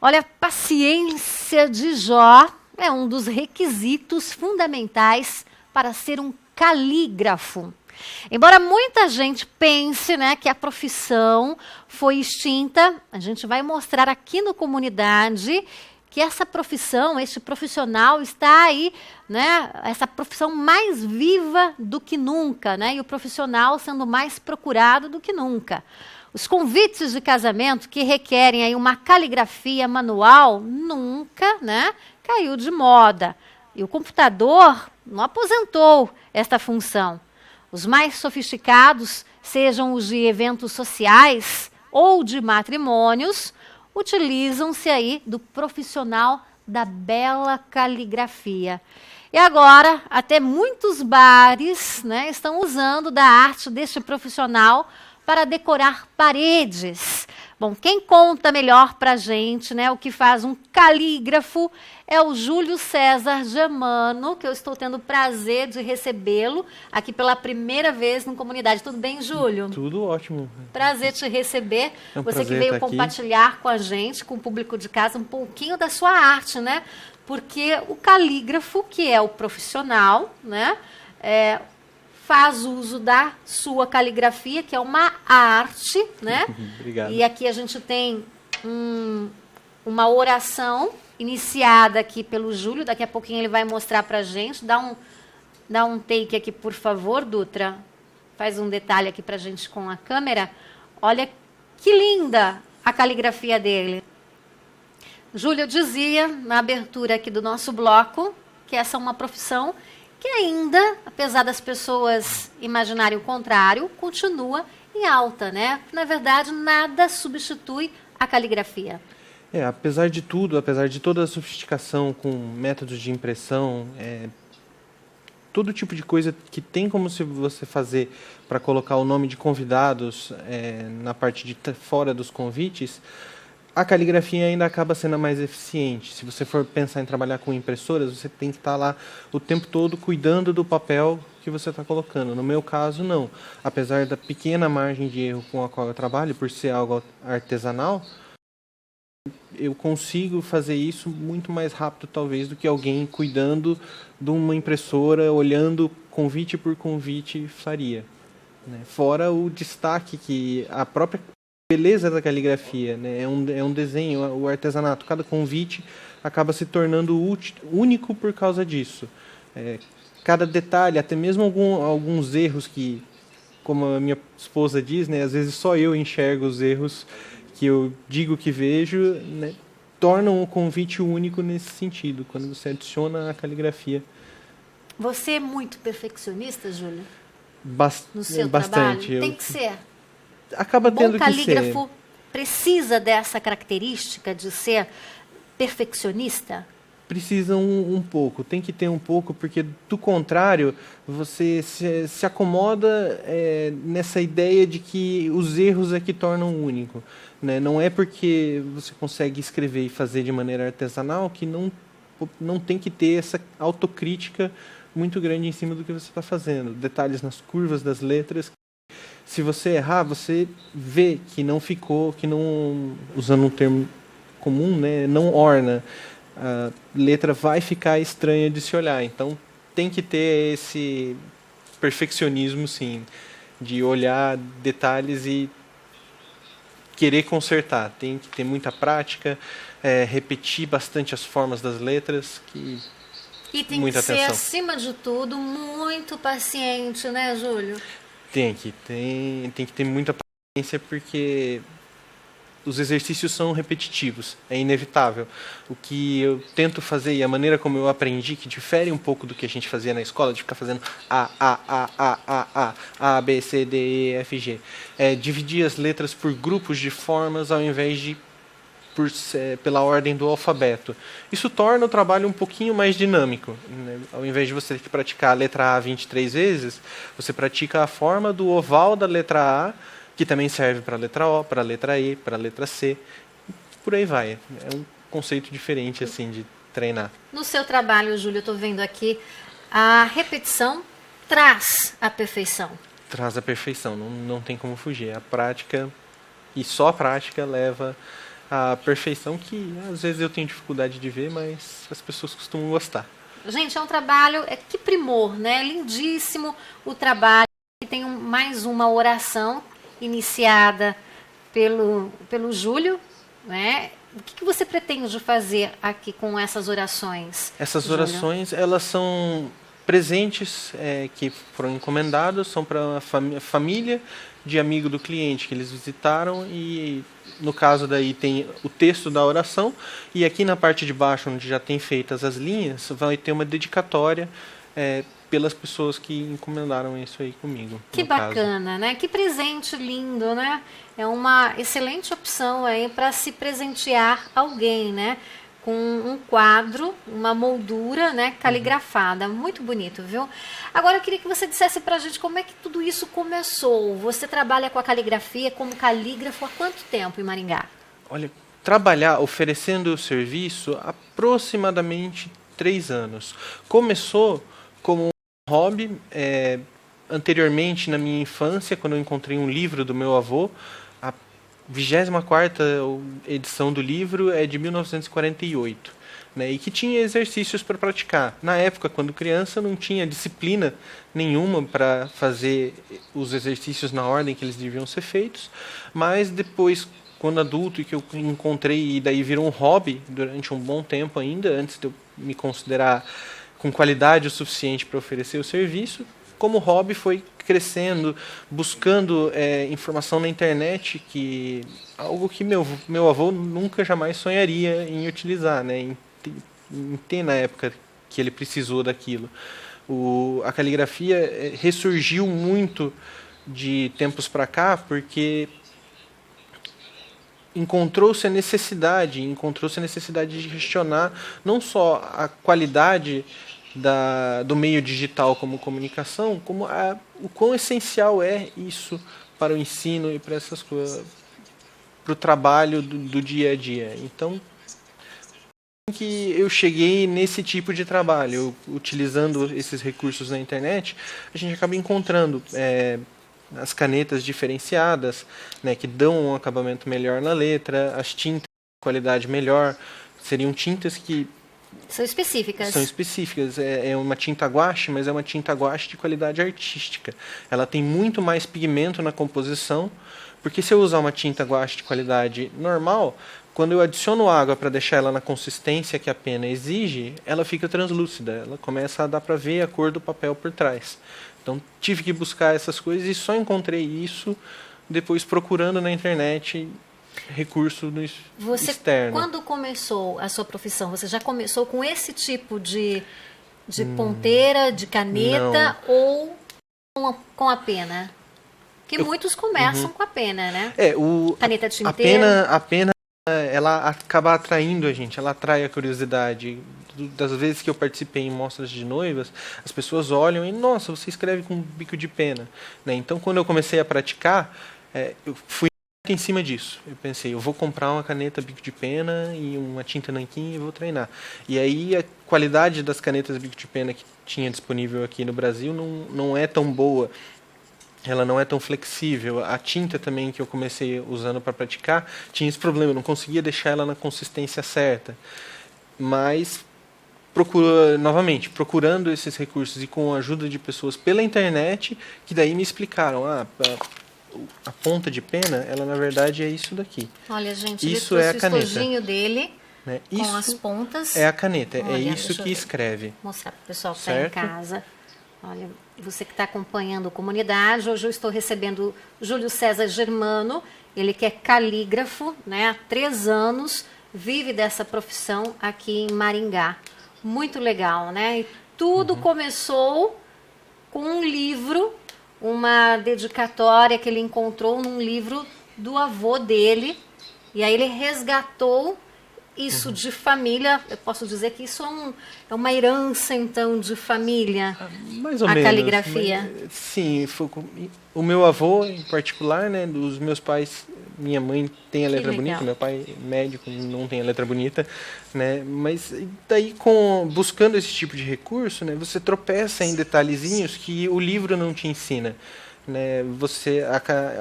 Olha, paciência de Jó é um dos requisitos fundamentais para ser um calígrafo. Embora muita gente pense, né, que a profissão foi extinta, a gente vai mostrar aqui no Comunidade que essa profissão, este profissional está aí, né, essa profissão mais viva do que nunca, né, e o profissional sendo mais procurado do que nunca. Os convites de casamento que requerem aí uma caligrafia manual nunca, né, caiu de moda. E o computador não aposentou esta função. Os mais sofisticados, sejam os de eventos sociais ou de matrimônios, utilizam-se aí do profissional da bela caligrafia. E agora, até muitos bares, né, estão usando da arte deste profissional para decorar paredes. Bom, quem conta melhor para a gente, né, o que faz um calígrafo é o Júlio César Germano, que eu estou tendo o prazer de recebê-lo aqui pela primeira vez no Comunidade. Tudo bem, Júlio? Tudo ótimo. Prazer te receber. É um Você que prazer veio estar compartilhar com a gente, com o público de casa, um pouquinho da sua arte, né? Porque o calígrafo, que é o profissional, né, faz uso da sua caligrafia, que é uma arte, né? Obrigado. E aqui a gente tem uma oração iniciada aqui pelo Júlio. Daqui a pouquinho ele vai mostrar para a gente. Dá um take aqui, por favor, Dutra. Faz um detalhe aqui para a gente com a câmera. Olha que linda a caligrafia dele. Júlio dizia, na abertura aqui do nosso bloco, que essa é uma profissão que ainda, apesar das pessoas imaginarem o contrário, continua em alta, né? Na verdade, nada substitui a caligrafia. Apesar de tudo, apesar de toda a sofisticação com métodos de impressão, todo tipo de coisa que tem como se você fazer para colocar o nome de convidados na parte de fora dos convites, a caligrafia ainda acaba sendo a mais eficiente. Se você for pensar em trabalhar com impressoras, você tem que estar lá o tempo todo cuidando do papel que você está colocando. No meu caso, não. Apesar da pequena margem de erro com a qual eu trabalho, por ser algo artesanal, eu consigo fazer isso muito mais rápido, talvez, do que alguém cuidando de uma impressora, olhando convite por convite, faria, né? Fora o destaque que a própria beleza da caligrafia, né? É um desenho, o artesanato. Cada convite acaba se tornando único por causa disso. Cada detalhe, até mesmo alguns erros que, como a minha esposa diz, né? Às vezes só eu enxergo os erros que eu digo que vejo, né? Tornam o convite único nesse sentido, quando você adiciona a caligrafia. Você é muito perfeccionista, Júlio? No seu Bastante. trabalho? Tem que ser. Acaba tendo que ser. Bom calígrafo precisa dessa característica de ser perfeccionista? Precisa um pouco, tem que ter um pouco, porque do contrário, você se acomoda nessa ideia de que os erros é que tornam único, né? Não é porque você consegue escrever e fazer de maneira artesanal que não tem que ter essa autocrítica muito grande em cima do que você está fazendo. Detalhes nas curvas das letras. Se você errar, você vê que não ficou, que não, usando um termo comum, né, não orna. A letra vai ficar estranha de se olhar. Então, tem que ter esse perfeccionismo, sim, de olhar detalhes e querer consertar. Tem que ter muita prática, repetir bastante as formas das letras. E tem muita que ser, atenção. acima de tudo, muito paciente, né, Júlio? Tem que ter muita paciência, porque os exercícios são repetitivos, é inevitável. O que eu tento fazer e a maneira como eu aprendi, que difere um pouco do que a gente fazia na escola, de ficar fazendo A, B, C, D, E, F, G, é dividir as letras por grupos de formas ao invés de pela ordem do alfabeto. Isso torna o trabalho um pouquinho mais dinâmico, né? Ao invés de você ter que praticar a letra A 23 vezes, você pratica a forma do oval da letra A, que também serve para a letra O, para a letra E, para a letra C. Por aí vai. É um conceito diferente assim de treinar. No seu trabalho, Júlio, eu estou vendo aqui, a repetição traz a perfeição. Traz a perfeição, não tem como fugir. A prática, e só a prática, leva a perfeição que às vezes eu tenho dificuldade de ver, mas as pessoas costumam gostar. Gente, é um trabalho, que primor, né? Lindíssimo o trabalho. Tem mais uma oração iniciada pelo Júlio, né? O que você pretende fazer aqui com essas orações? Essas Júlio? orações, elas são presentes que foram encomendados, são para a família de amigo do cliente que eles visitaram, e no caso daí tem o texto da oração, e aqui na parte de baixo, onde já tem feitas as linhas, vai ter uma dedicatória pelas pessoas que encomendaram isso aí comigo. Que bacana, né? Que presente lindo, né? É uma excelente opção aí para se presentear alguém, né? Com um quadro, uma moldura, né, caligrafada. Muito bonito, viu? Agora eu queria que você dissesse pra gente como é que tudo isso começou. Você trabalha com a caligrafia como calígrafo há quanto tempo em Maringá? Olha, oferecendo o serviço, aproximadamente 3 anos. Começou como um hobby, anteriormente na minha infância, quando eu encontrei um livro do meu avô. 24ª edição do livro é de 1948, né, e que tinha exercícios para praticar. Na época, quando criança, não tinha disciplina nenhuma para fazer os exercícios na ordem que eles deviam ser feitos, mas depois, quando adulto, e que eu encontrei, e daí virou um hobby durante um bom tempo ainda, antes de eu me considerar com qualidade o suficiente para oferecer o serviço, como hobby foi crescendo, buscando informação na internet, que algo que meu avô nunca jamais sonharia em utilizar, né, em ter na época que ele precisou daquilo. A caligrafia ressurgiu muito de tempos para cá, porque encontrou-se a necessidade de questionar não só a qualidade do meio digital como comunicação, como o quão essencial é isso para o ensino e para essas coisas, para o trabalho do dia a dia. Então, que eu cheguei nesse tipo de trabalho, utilizando esses recursos na internet, a gente acaba encontrando as canetas diferenciadas, né, que dão um acabamento melhor na letra, as tintas de qualidade melhor, seriam tintas que são específicas. São específicas. É uma tinta guache, mas é uma tinta guache de qualidade artística. Ela tem muito mais pigmento na composição, porque se eu usar uma tinta guache de qualidade normal, quando eu adiciono água para deixar ela na consistência que a pena exige, ela fica translúcida. Ela começa a dar para ver a cor do papel por trás. Então tive que buscar essas coisas e só encontrei isso depois procurando na internet recurso externo. Quando começou a sua profissão, você já começou com esse tipo de ponteira, de caneta, ou com a pena? Porque muitos começam com a pena, né? Caneta tinteira. A pena, ela acaba atraindo a gente, ela atrai a curiosidade. Das vezes que eu participei em mostras de noivas, as pessoas olham e, nossa, você escreve com bico de pena, né? Então, quando eu comecei a praticar, eu fui em cima disso. Eu pensei, eu vou comprar uma caneta bico de pena e uma tinta nanquim e vou treinar. E aí a qualidade das canetas bico de pena que tinha disponível aqui no Brasil não é tão boa. Ela não é tão flexível. A tinta também que eu comecei usando para praticar tinha esse problema, eu não conseguia deixar ela na consistência certa. Mas procurando esses recursos e com a ajuda de pessoas pela internet, que daí me explicaram, a ponta de pena, ela na verdade é isso daqui. Olha, gente, isso é a caneta. O estojinho dele, né? Com isso as pontas. É a caneta, Olha, é isso que escreve. Mostrar para o pessoal que está em casa. Olha, você que está acompanhando a comunidade, hoje eu estou recebendo Júlio César Germano, ele que é calígrafo, né, há 3 anos, vive dessa profissão aqui em Maringá. Muito legal, né? E tudo começou com um livro, uma dedicatória que ele encontrou num livro do avô dele, e aí ele resgatou isso de família. Eu posso dizer que isso é uma herança, então, de família, mais ou a menos, caligrafia. Mas, sim, o meu avô em particular, né, dos meus pais, minha mãe tem a letra bonita, meu pai médico não tem a letra bonita, né, mas daí buscando esse tipo de recurso, né, você tropeça em detalhezinhos que o livro não te ensina. né?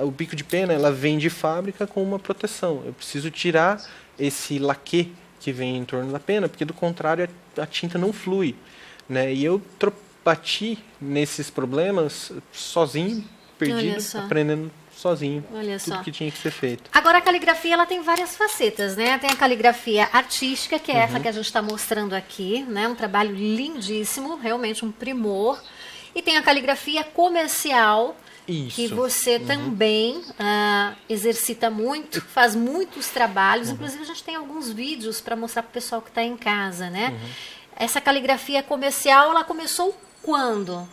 O bico de pena, ela vem de fábrica com uma proteção. Eu preciso tirar esse laquê que vem em torno da pena, porque do contrário a tinta não flui, né? E eu bati nesses problemas sozinho, perdido, aprendendo sozinho. Olha tudo só. que tinha que ser feito. Agora a caligrafia ela tem várias facetas, né? Tem a caligrafia artística, que é essa que a gente está mostrando aqui, né? Um trabalho lindíssimo, realmente um primor. E tem a caligrafia comercial, Isso. que você também exercita muito, faz muitos trabalhos. Inclusive a gente tem alguns vídeos para mostrar para o pessoal que está em casa, né? Essa caligrafia comercial, ela começou quando,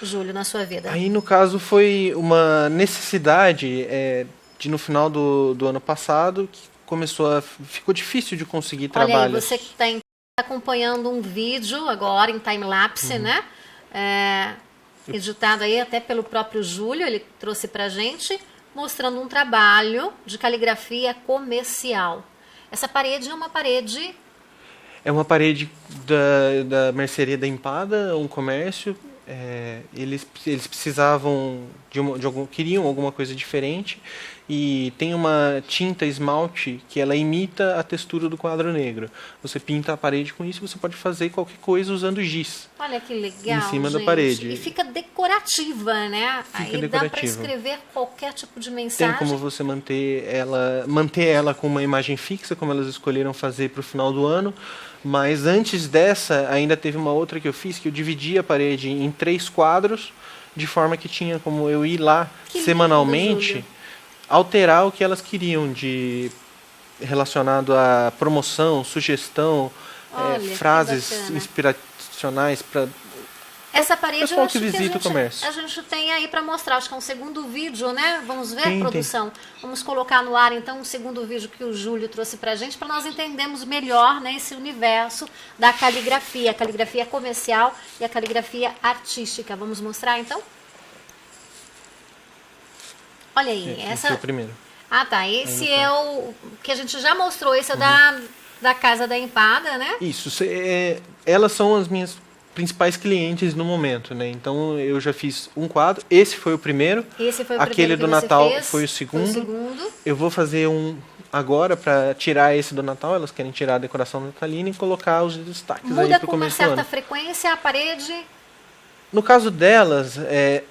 Júlio, na sua vida? Aí, no caso, foi uma necessidade de, no final do ano passado, que ficou difícil de conseguir trabalho. Olha aí, você que está acompanhando um vídeo agora em time-lapse, né? Editado aí até pelo próprio Júlio, ele trouxe pra gente, mostrando um trabalho de caligrafia comercial. Essa parede é uma parede... É uma parede da mercearia da Empada, um comércio. Eles precisavam queriam alguma coisa diferente, e tem uma tinta esmalte que ela imita a textura do quadro negro. Você pinta a parede com isso, você pode fazer qualquer coisa usando giz. Olha que legal, em cima gente. da parede. E fica decorativa, né? Fica aí decorativa. Dá para escrever qualquer tipo de mensagem. Tem como você manter ela com uma imagem fixa, como elas escolheram fazer para o final do ano. Mas antes dessa, ainda teve uma outra que eu fiz, que eu dividi a parede em 3 quadros, de forma que tinha como eu ir lá semanalmente, lindo, alterar o que elas queriam relacionado à promoção, sugestão, Olha, frases inspiracionais para essa parede pessoal eu acho que visita o comércio. A gente tem aí para mostrar, acho que é um segundo vídeo, né? Vamos ver, Tem. produção? Vamos colocar no ar, então, um segundo vídeo que o Júlio trouxe pra gente, para nós entendermos melhor, né, esse universo da caligrafia, a caligrafia comercial e a caligrafia artística. Vamos mostrar, então? Olha aí, Esse é o primeiro. Ah, tá. Esse é o que a gente já mostrou, esse é da Casa da Empada, né? Isso. Elas são as minhas principais clientes no momento, né? Então eu já fiz um quadro. Esse foi o primeiro. Esse foi o Aquele primeiro do que Natal você fez. foi o segundo. Foi o segundo. Eu vou fazer um agora para tirar esse do Natal. Elas querem tirar a decoração natalina e colocar os destaques aí Muda pro com uma começo do ano. certa frequência a parede. No caso delas,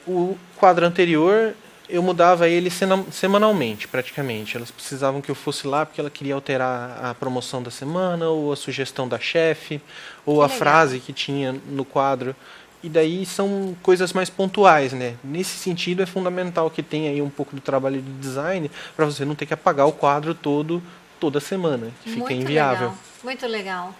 o quadro anterior eu mudava ele semanalmente, praticamente. Elas precisavam que eu fosse lá porque ela queria alterar a promoção da semana, ou a sugestão da chefe, ou a frase que tinha no quadro. E daí são coisas mais pontuais, né? Nesse sentido é fundamental que tenha aí um pouco do trabalho de design para você não ter que apagar o quadro todo toda semana, que fica inviável. Legal. Muito legal.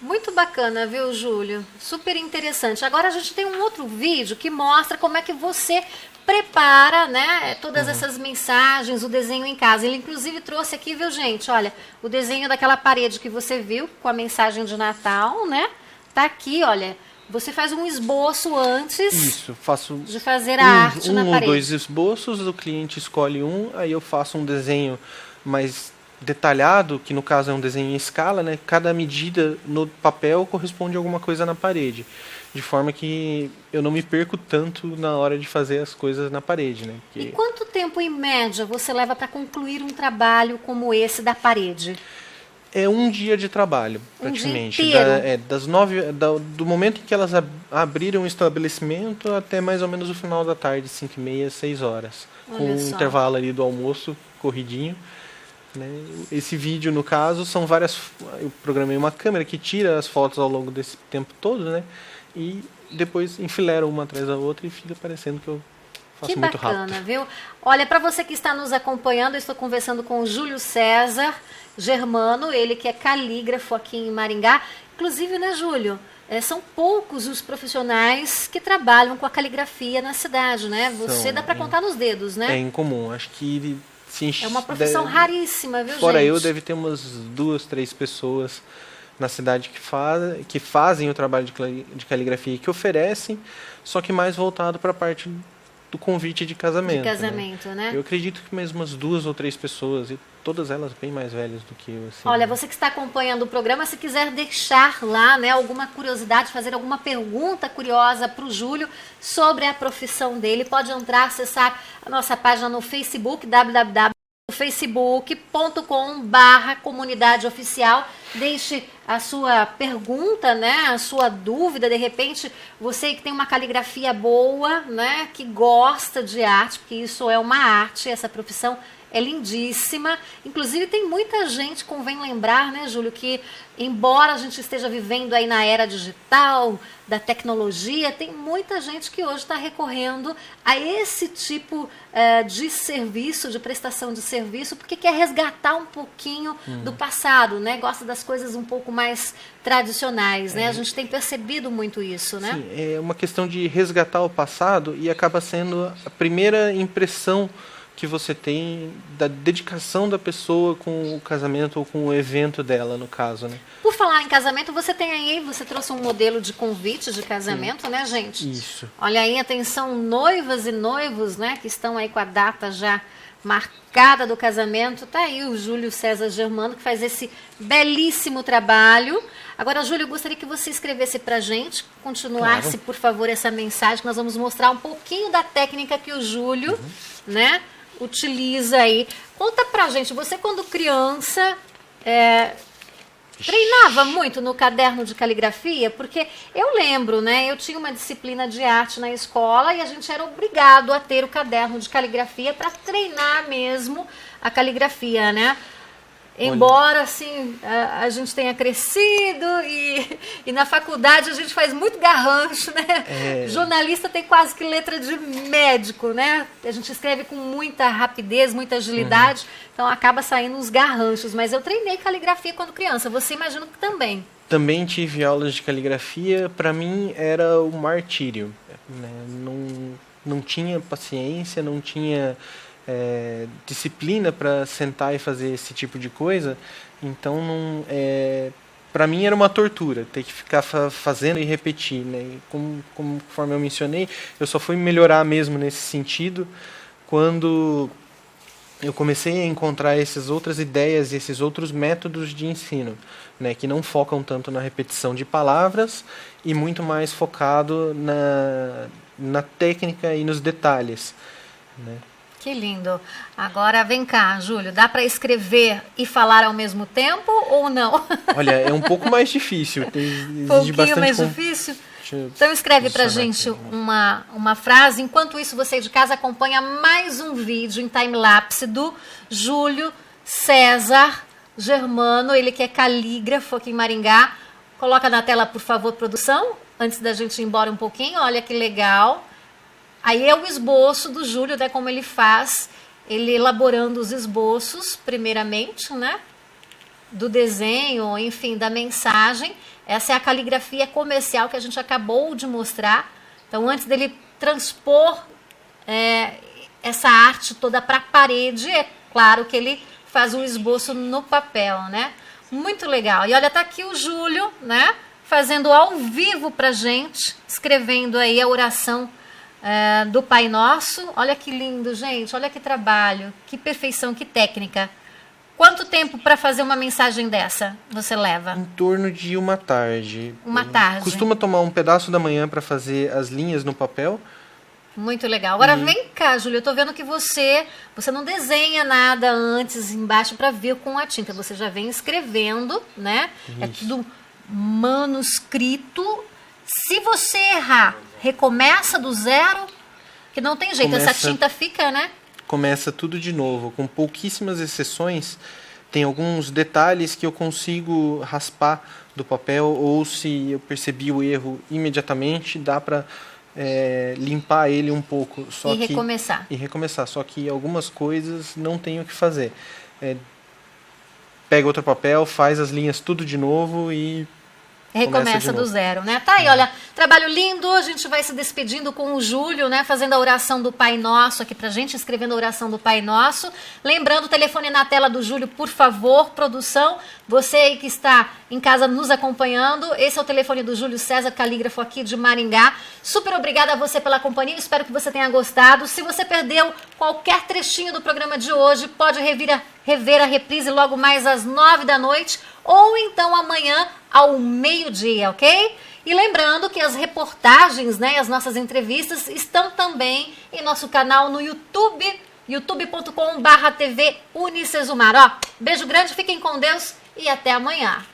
Muito bacana, viu, Júlio? Super interessante. Agora a gente tem um outro vídeo que mostra como é que você prepara, né, todas essas mensagens, o desenho em casa. Ele inclusive trouxe aqui, viu, gente? Olha, o desenho daquela parede que você viu com a mensagem de Natal, né? Tá aqui, olha. Você faz um esboço antes de fazer a arte na parede. 1 ou 2 esboços, o cliente escolhe um, aí eu faço um desenho mais detalhado, que no caso é um desenho em escala, né? Cada medida no papel corresponde a alguma coisa na parede, de forma que eu não me perco tanto na hora de fazer as coisas na parede, né? E quanto tempo em média você leva para concluir um trabalho como esse da parede? É um dia de trabalho, praticamente. Um dia inteiro? Do momento em que elas abriram o estabelecimento até mais ou menos o final da tarde, 5h30, 6 horas. Olha com um só. intervalo ali do almoço, corridinho. Né? Esse vídeo, no caso, são várias... Eu programei uma câmera que tira as fotos ao longo desse tempo todo, né? E depois enfilera uma atrás da outra e fica parecendo que eu faço muito rápido. Que bacana, viu? Olha, para você que está nos acompanhando, eu estou conversando com o Júlio César Germano, ele que é calígrafo aqui em Maringá. Inclusive, né, Júlio? São poucos os profissionais que trabalham com a caligrafia na cidade, né? Você dá para contar nos dedos, né? É incomum. Acho que... É uma profissão raríssima, viu, Fora gente? eu, deve ter umas 2, 3 pessoas na cidade que fazem o trabalho de caligrafia e que oferecem, só que mais voltado para a parte do convite de casamento. De casamento, né? Eu acredito que mais umas 2 ou 3 pessoas, e todas elas bem mais velhas do que eu. Assim. Olha, você que está acompanhando o programa, se quiser deixar lá, né, alguma curiosidade, fazer alguma pergunta curiosa para o Júlio sobre a profissão dele, pode entrar, acessar a nossa página no Facebook, facebook.com/comunidade oficial. Deixe a sua pergunta, né, a sua dúvida, de repente você que tem uma caligrafia boa, né, que gosta de arte, porque isso é uma arte, essa profissão é lindíssima. Inclusive tem muita gente, convém lembrar, né, Júlio, que embora a gente esteja vivendo aí na era digital, da tecnologia, tem muita gente que hoje está recorrendo a esse tipo de serviço, de prestação de serviço, porque quer resgatar um pouquinho do passado, né? Gosta das coisas um pouco mais tradicionais, né? A gente tem percebido muito isso, né? Sim, é uma questão de resgatar o passado e acaba sendo a primeira impressão que você tem da dedicação da pessoa com o casamento ou com o evento dela, no caso, né? Por falar em casamento, você tem aí, você trouxe um modelo de convite de casamento, sim, né, gente? Isso. Olha aí, atenção, noivas e noivos, né, que estão aí com a data já marcada do casamento. Tá aí o Júlio César Germano, que faz esse belíssimo trabalho. Agora, Júlio, eu gostaria que você escrevesse pra gente, continuasse, claro, por favor, essa mensagem, que nós vamos mostrar um pouquinho da técnica que o Júlio, né, utiliza aí. Conta pra gente, você quando criança treinava muito no caderno de caligrafia? Porque eu lembro, né, eu tinha uma disciplina de arte na escola e a gente era obrigado a ter o caderno de caligrafia para treinar mesmo a caligrafia, né? Embora, assim, a gente tenha crescido e na faculdade a gente faz muito garrancho, né? Jornalista tem quase que letra de médico, né? A gente escreve com muita rapidez, muita agilidade, então acaba saindo uns garranchos. Mas eu treinei caligrafia quando criança, você imagina que também. Também tive aulas de caligrafia, para mim era o martírio, né? Não tinha paciência, não tinha... disciplina para sentar e fazer esse tipo de coisa, então para mim era uma tortura ter que ficar fazendo e repetir, né? E conforme eu mencionei, eu só fui melhorar mesmo nesse sentido quando eu comecei a encontrar essas outras ideias e esses outros métodos de ensino, né, que não focam tanto na repetição de palavras e muito mais focado na técnica e nos detalhes, né? Que lindo. Agora vem cá, Júlio, dá para escrever e falar ao mesmo tempo ou não? Olha, é um pouco mais difícil. Um pouquinho mais difícil? Então escreve pra gente uma frase. Enquanto isso, você de casa acompanha mais um vídeo em time-lapse do Júlio César Germano, ele que é calígrafo aqui em Maringá. Coloca na tela, por favor, produção, antes da gente ir embora um pouquinho. Olha que legal. Aí é o esboço do Júlio, né, como ele faz, ele elaborando os esboços, primeiramente, né, do desenho, enfim, da mensagem. Essa é a caligrafia comercial que a gente acabou de mostrar. Então, antes dele transpor essa arte toda para a parede, é claro que ele faz o esboço no papel, né? Muito legal. E olha, tá aqui o Júlio, né, fazendo ao vivo pra gente, escrevendo aí a oração do Pai Nosso. Olha que lindo, gente, olha que trabalho, que perfeição, que técnica. Quanto tempo para fazer uma mensagem dessa você leva? Em torno de uma tarde. Uma tarde. Costuma tomar um pedaço da manhã para fazer as linhas no papel. Muito legal. Agora vem cá, Júlia, eu tô vendo que você não desenha nada antes embaixo para vir com a tinta, você já vem escrevendo, né? Isso. É tudo manuscrito. Se você errar, recomeça do zero, que não tem jeito, essa tinta fica, né? Começa tudo de novo, com pouquíssimas exceções. Tem alguns detalhes que eu consigo raspar do papel, ou se eu percebi o erro imediatamente, dá para limpar ele um pouco. Recomeçar. Só que algumas coisas não tenho o que fazer. Pega outro papel, faz as linhas tudo de novo e Recomeça do zero, né? Tá aí, olha, trabalho lindo, a gente vai se despedindo com o Júlio, né? Fazendo a oração do Pai Nosso aqui pra gente, escrevendo a oração do Pai Nosso. Lembrando, o telefone na tela do Júlio, por favor, produção. Você aí que está em casa nos acompanhando, esse é o telefone do Júlio César, calígrafo aqui de Maringá. Super obrigada a você pela companhia, espero que você tenha gostado. Se você perdeu qualquer trechinho do programa de hoje, pode rever a reprise logo mais às 9 da noite ou então amanhã ao meio-dia, ok? E lembrando que as reportagens, né, as nossas entrevistas estão também em nosso canal no YouTube, youtube.com/TV Unicesumar. Ó, beijo grande, fiquem com Deus e até amanhã.